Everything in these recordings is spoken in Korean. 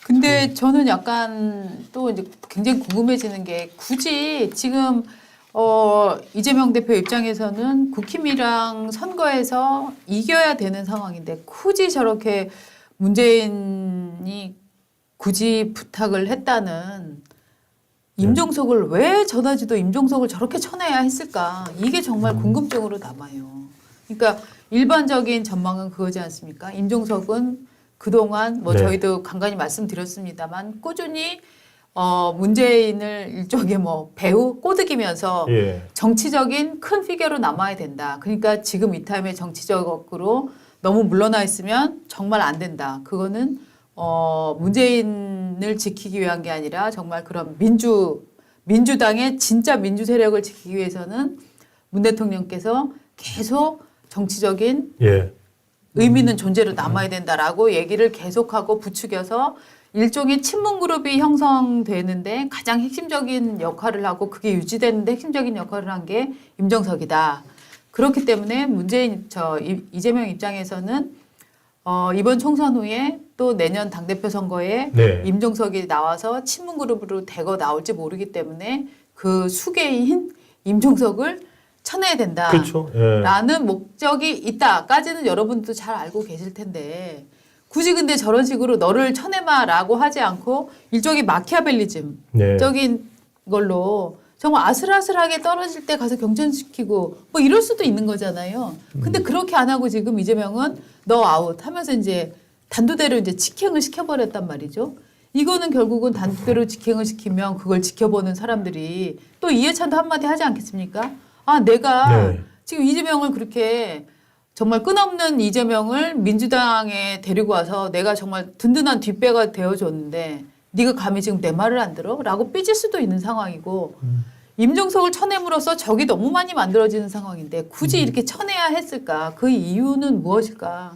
근데 저는 약간 또 이제 굉장히 궁금해지는 게 굳이 지금 이재명 대표 입장에서는 국힘이랑 선거에서 이겨야 되는 상황인데 굳이 저렇게 문재인이 굳이 부탁을 했다는 임종석을 왜 전화지도 임종석을 저렇게 쳐내야 했을까? 이게 정말 궁금증으로 남아요. 그러니까 일반적인 전망은 그거지 않습니까? 임종석은 그동안 뭐 네. 저희도 간간히 말씀드렸습니다만 꾸준히 문재인을 일종의 뭐 배우 꼬드기면서 예. 정치적인 큰 피겨로 남아야 된다. 그러니까 지금 이 타임에 정치적으로 너무 물러나 있으면 정말 안 된다. 그거는 문재인을 지키기 위한 게 아니라 정말 그런 민주당의 진짜 민주 세력을 지키기 위해서는 문 대통령께서 계속 정치적인 예. 의미 있는 존재로 남아야 된다라고 얘기를 계속하고 부추겨서 일종의 친문 그룹이 형성되는데 가장 핵심적인 역할을 하고 그게 유지되는데 핵심적인 역할을 한 게 임종석이다. 그렇기 때문에 이재명 입장에서는 이번 총선 후에 또 내년 당대표 선거에 네. 임종석이 나와서 친문 그룹으로 대거 나올지 모르기 때문에 그 수계인 임종석을 쳐내야 된다. 그렇죠. 예. 라는 목적이 있다까지는 여러분도 잘 알고 계실 텐데 굳이 근데 저런 식으로 너를 쳐내마라고 하지 않고 일종의 마키아벨리즘적인 네. 걸로 정말 아슬아슬하게 떨어질 때 가서 경선시키고 뭐 이럴 수도 있는 거잖아요. 근데 그렇게 안 하고 지금 이재명은 너 아웃 하면서 이제 단두대로 이제 직행을 시켜버렸단 말이죠. 이거는 결국은 단두대로 직행을 시키면 그걸 지켜보는 사람들이 또 이해찬도 한마디 하지 않겠습니까? 아, 내가 네. 지금 이재명을 그렇게 정말 끝없는 이재명을 민주당에 데리고 와서 내가 정말 든든한 뒷배가 되어줬는데 네가 감히 지금 내 말을 안 들어? 라고 삐질 수도 있는 상황이고 임종석을 쳐냄으로써 적이 너무 많이 만들어지는 상황인데 굳이 이렇게 쳐내야 했을까? 그 이유는 무엇일까?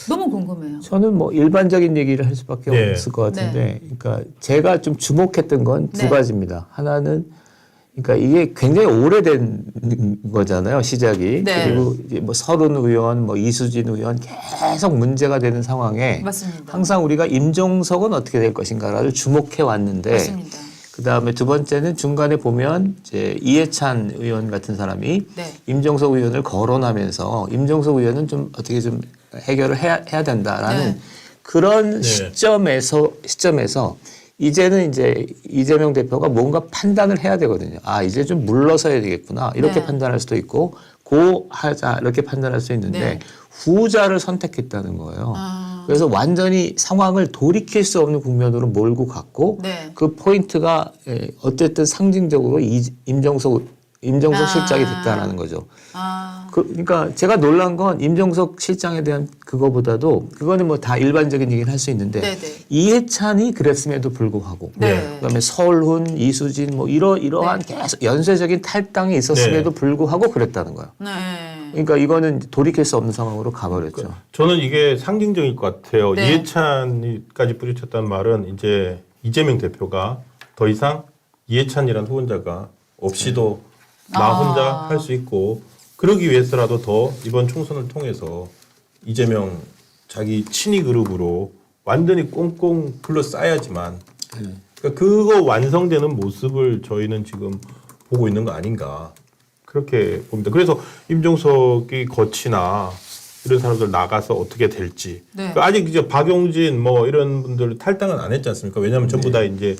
너무 궁금해요. 저는 뭐 일반적인 얘기를 할 수밖에 네. 없을 것 같은데, 그러니까 제가 좀 주목했던 건 두 네. 가지입니다. 하나는 그러니까 이게 굉장히 오래된 거잖아요, 시작이. 네. 그리고 이제 뭐 서른 의원, 뭐 이수진 의원 계속 문제가 되는 상황에 맞습니다. 항상 우리가 임종석은 어떻게 될 것인가를 주목해 왔는데, 맞습니다. 그 다음에 두 번째는 중간에 보면 이제 이해찬 의원 같은 사람이 네. 임종석 의원을 거론하면서 임종석 의원은 좀 어떻게 좀 해결을 해야 된다라는 네. 그런 네. 시점에서 이제는 이제 이재명 대표가 뭔가 판단을 해야 되거든요. 아, 이제 좀 물러서야 되겠구나. 이렇게 네. 판단할 수도 있고 고하자 이렇게 판단할 수 있는데 네. 후자를 선택했다는 거예요. 아. 그래서 완전히 상황을 돌이킬 수 없는 국면으로 몰고 갔고 네. 그 포인트가 어쨌든 상징적으로 임종석 실장이 됐다라는 거죠. 아. 그러니까 제가 놀란 건 임종석 실장에 대한 그거보다도 그거는 뭐 다 일반적인 얘기는 할 수 있는데 네네. 이해찬이 그랬음에도 불구하고 네. 그다음에 서울훈, 이수진 뭐 이러한 계속 연쇄적인 탈당이 있었음에도 네. 불구하고 그랬다는 거예요. 네. 그러니까 이거는 돌이킬 수 없는 상황으로 가버렸죠. 저는 이게 상징적일 것 같아요. 네. 이해찬이까지 뿌리쳤다는 말은 이제 이재명 대표가 더 이상 이해찬이라는 후보자가 없이도 나 혼자 할 수 있고 그러기 위해서라도 더 이번 총선을 통해서 이재명 자기 친위 그룹으로 완전히 꽁꽁 둘러싸야지만 그러니까 그거 완성되는 모습을 저희는 지금 보고 있는 거 아닌가 그렇게 봅니다. 그래서 임종석이 거치나 이런 사람들 나가서 어떻게 될지 네. 아직 이제 박용진 뭐 이런 분들 탈당은 안 했지 않습니까? 왜냐하면 전부 다 이제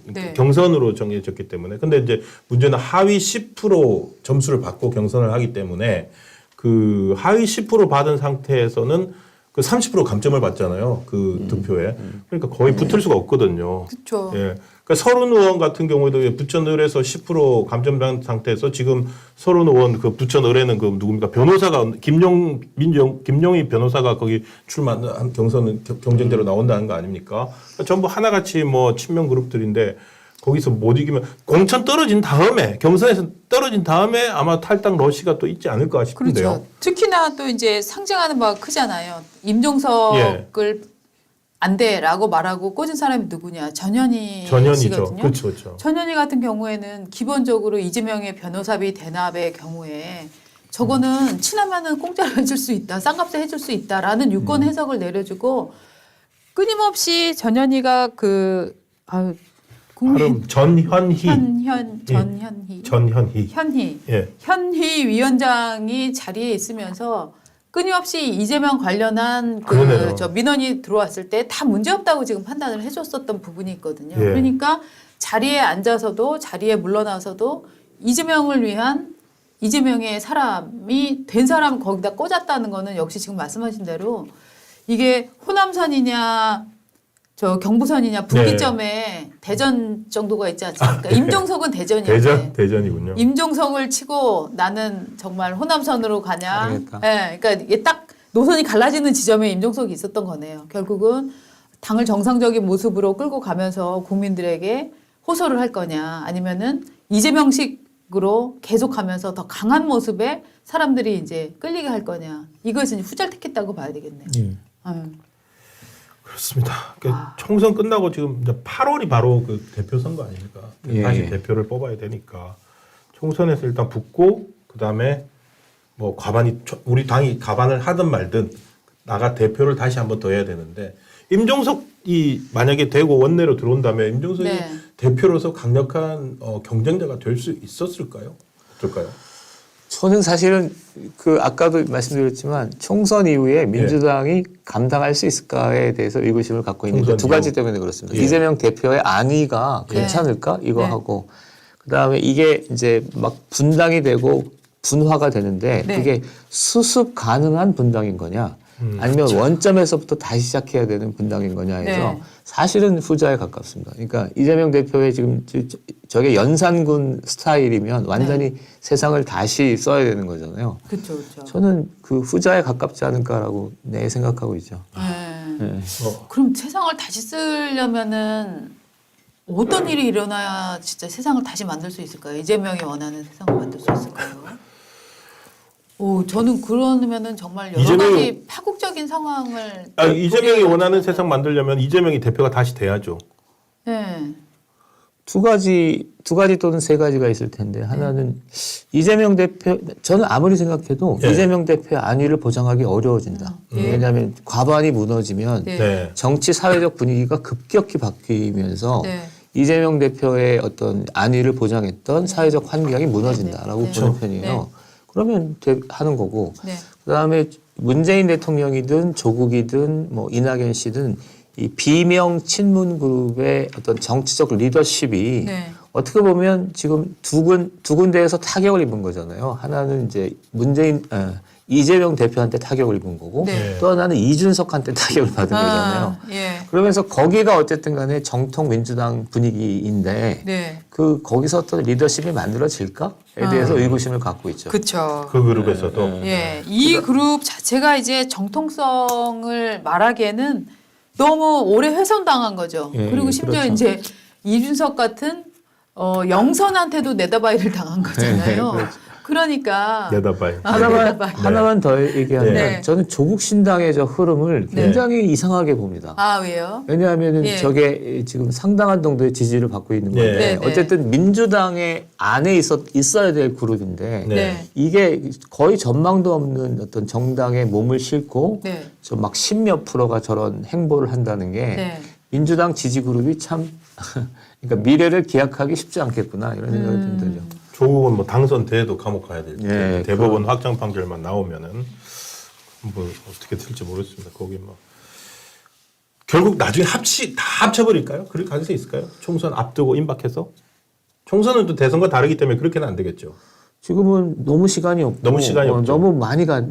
네. 경선으로 정해졌기 때문에. 근데 이제 문제는 하위 10% 점수를 받고 경선을 하기 때문에 그 하위 10% 받은 상태에서는 그 30% 감점을 받잖아요. 그 득표에. 그러니까 거의 붙을 수가 없거든요. 그렇죠. 예. 그러니까 서른 의원 같은 경우에도 부천을에서 10% 감점된 상태에서 지금 서른 의원 그 부천을에는 그 누굽니까 변호사가 김용희 변호사가 거기 출마한 경선 경쟁대로 나온다는 거 아닙니까? 그러니까 전부 하나같이 뭐 친명 그룹들인데 거기서 못 이기면 공천 떨어진 다음에 경선에서 떨어진 다음에 아마 탈당 러시가 또 있지 않을까 싶은데요. 그렇죠. 특히나 또 이제 상징하는 바가 크잖아요. 임종석을 안 돼라고 말하고 꽂은 사람이 누구냐? 전현희 전현이죠. 씨거든요. 그렇죠, 그렇죠. 전현희 같은 경우에는 기본적으로 이재명의 변호사비 대납의 경우에 저거는 친하면은 공짜로 해줄 수 있다, 싼값에 해줄 수 있다라는 유권 해석을 내려주고 끊임없이 전현희가 국민 발음 전현희. 전현희. 현희 예. 현희 위원장이 자리에 있으면서 끊임없이 이재명 관련한 그러네요. 저 민원이 들어왔을 때 다 문제 없다고 지금 판단을 해줬었던 부분이 있거든요. 예. 그러니까 자리에 앉아서도 자리에 물러나서도 이재명을 위한 이재명의 사람이 된 사람 거기다 꽂았다는 거는 역시 지금 말씀하신 대로 이게 호남선이냐 저 경부선이냐 분기점에 대전 정도가 있지 않습니까? 임종석은 대전이었는데 대전이군요. 임종석을 치고 나는 정말 호남선으로 가냐? 그러니까. 예, 그러니까 이게 딱 노선이 갈라지는 지점에 임종석이 있었던 거네요. 결국은 당을 정상적인 모습으로 끌고 가면서 국민들에게 호소를 할 거냐, 아니면은 이재명식으로 계속하면서 더 강한 모습에 사람들이 이제 끌리게 할 거냐. 이것은 후자를 택했다고 봐야 되겠네요. 그렇습니다. 그러니까 총선 끝나고 지금 이제 8월이 바로 그 대표 선거 아닙니까? 예. 다시 대표를 뽑아야 되니까 총선에서 일단 붙고 그 다음에 뭐 우리 당이 가반을 하든 말든 나가 대표를 다시 한번 더 해야 되는데 임종석이 만약에 되고 원내로 들어온다면 임종석이 네. 대표로서 강력한 경쟁자가 될 수 있었을까요? 어떨까요? 저는 사실은 아까도 말씀드렸지만 총선 이후에 민주당이 감당할 수 있을까에 대해서 의구심을 갖고 있는데 두 가지 때문에 그렇습니다. 예. 이재명 대표의 안위가 괜찮을까 이거 네. 하고 그다음에 이게 이제 막 분당이 되고 분화가 되는데 네. 그게 수습 가능한 분당인 거냐 아니면 원점에서부터 다시 시작해야 되는 분당인 거냐 해서 네. 사실은 후자에 가깝습니다. 그러니까 이재명 대표의 지금 저게 연산군 스타일이면 완전히 세상을 다시 써야 되는 거잖아요. 그렇죠, 그렇죠. 저는 그 후자에 가깝지 않을까라고 생각하고 있죠. 네. 그럼 세상을 다시 쓰려면은 어떤 일이 일어나야 진짜 세상을 다시 만들 수 있을까요? 이재명이 원하는 세상을 만들 수 있을까요? 저는 그러면은 정말 여러 가지 파국적인 상황을 이재명이 원하는 세상 만들려면 이재명이 대표가 다시 돼야죠. 네. 두 가지 또는 세 가지가 있을 텐데 하나는 이재명 대표 저는 아무리 생각해도 예. 이재명 대표의 안위를 보장하기 어려워진다. 예. 왜냐하면 과반이 무너지면 네. 네. 정치 사회적 분위기가 급격히 바뀌면서 네. 이재명 대표의 어떤 안위를 보장했던 사회적 환경이 무너진다라고 네. 보는 편이에요. 네. 그러면 하는 거고 네. 그다음에 문재인 대통령이든 조국이든 뭐 이낙연 씨든 이 비명 친문 그룹의 어떤 정치적 리더십이 네. 어떻게 보면 지금 두 군데에서 타격을 입은 거잖아요. 하나는 이제 이재명 대표한테 타격을 입은 거고 네. 또 하나는 이준석한테 타격을 받은 거잖아요. 예. 그러면서 거기가 어쨌든 간에 정통 민주당 분위기인데 네. 거기서 어떤 리더십이 만들어질까에 대해서 의구심을 갖고 있죠. 그렇죠. 그 그룹에서도. 예. 이 그룹 자체가 이제 정통성을 말하기에는 너무 오래 훼손당한 거죠. 예, 그리고 심지어 그렇죠. 이제 이준석 같은 영선한테도 내다바이를 당한 거잖아요. 그렇죠. 그러니까 내다봐요. 하나만 더 얘기하면 네. 저는 조국 신당의 저 흐름을 굉장히 이상하게 봅니다. 아 왜요? 왜냐하면은 예. 저게 지금 상당한 정도의 지지를 받고 있는 건데 네. 네. 어쨌든 민주당의 안에 있어야 될 그룹인데 네. 이게 거의 전망도 없는 어떤 정당에 몸을 싣고 네. 저 막 10몇 프로가 저런 행보를 한다는 게 네. 민주당 지지 그룹이 참 그러니까 미래를 기약하기 쉽지 않겠구나 이런 생각이 좀 들죠. 조국은 뭐 당선돼도 감옥 가야 될 텐데 예, 대법원 확정 판결만 나오면은 뭐 어떻게 될지 모르겠습니다. 거기 뭐 결국 나중에 다 합쳐버릴까요? 그럴 가능성이 있을까요? 총선 앞두고 임박해서 총선은 또 대선과 다르기 때문에 그렇게는 안 되겠죠. 지금은 너무 시간이 없고 너무 시간이 없죠. 너무 많이 가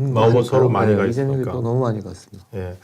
서로 많이 가 이재명이 있으니까. 또 너무 많이 갔습니다. 예.